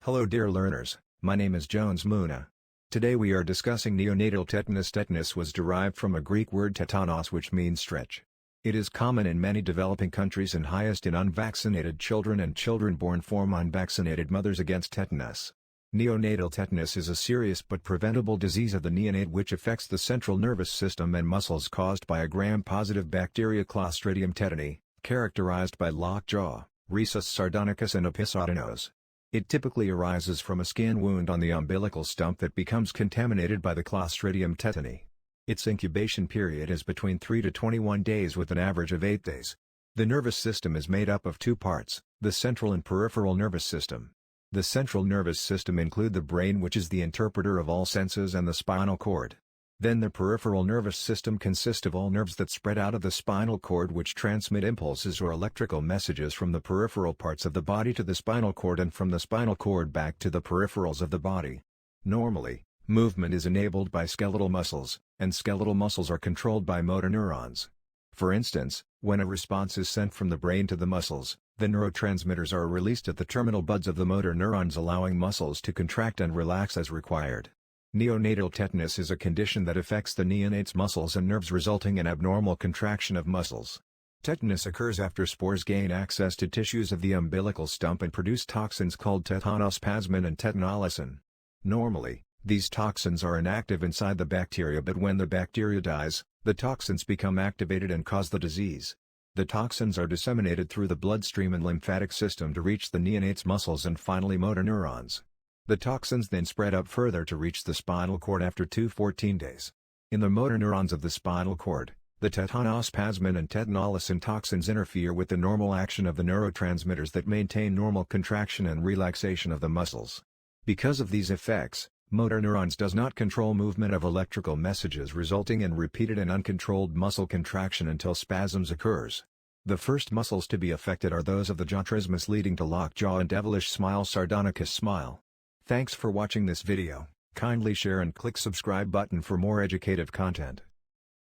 Hello dear learners, my name is Jones Muna. Today we are discussing neonatal tetanus. Tetanus was derived from a Greek word tetanos, which means stretch. It is common in many developing countries and highest in unvaccinated children and children born from unvaccinated mothers against tetanus. Neonatal tetanus is a serious but preventable disease of the neonate which affects the central nervous system and muscles caused by a gram-positive bacteria Clostridium tetani, characterized by lockjaw, rhesus sardonicus and episodenose. It typically arises from a skin wound on the umbilical stump that becomes contaminated by the Clostridium tetani. Its incubation period is between 3 to 21 days with an average of 8 days. The nervous system is made up of two parts, the central and peripheral nervous system. The central nervous system include the brain, which is the interpreter of all senses, and the spinal cord. Then the peripheral nervous system consists of all nerves that spread out of the spinal cord, which transmit impulses or electrical messages from the peripheral parts of the body to the spinal cord and from the spinal cord back to the peripherals of the body. Normally, movement is enabled by skeletal muscles, and skeletal muscles are controlled by motor neurons. For instance, when a response is sent from the brain to the muscles, the neurotransmitters are released at the terminal buds of the motor neurons, allowing muscles to contract and relax as required. Neonatal tetanus is a condition that affects the neonate's muscles and nerves, resulting in abnormal contraction of muscles. Tetanus occurs after spores gain access to tissues of the umbilical stump and produce toxins called tetanospasmin and tetanolysin. Normally, these toxins are inactive inside the bacteria, but when the bacteria dies, the toxins become activated and cause the disease. The toxins are disseminated through the bloodstream and lymphatic system to reach the neonate's muscles and finally motor neurons. The toxins then spread up further to reach the spinal cord after 14 days. In the motor neurons of the spinal cord, the tetanospasmin and tetanolysin toxins interfere with the normal action of the neurotransmitters that maintain normal contraction and relaxation of the muscles. Because of these effects, motor neurons does not control movement of electrical messages, resulting in repeated and uncontrolled muscle contraction until spasms occurs. The first muscles to be affected are those of the jaw trismus, leading to lockjaw and devilish smile, sardonicus smile. Thanks for watching this video. Kindly share and click subscribe button for more educative content.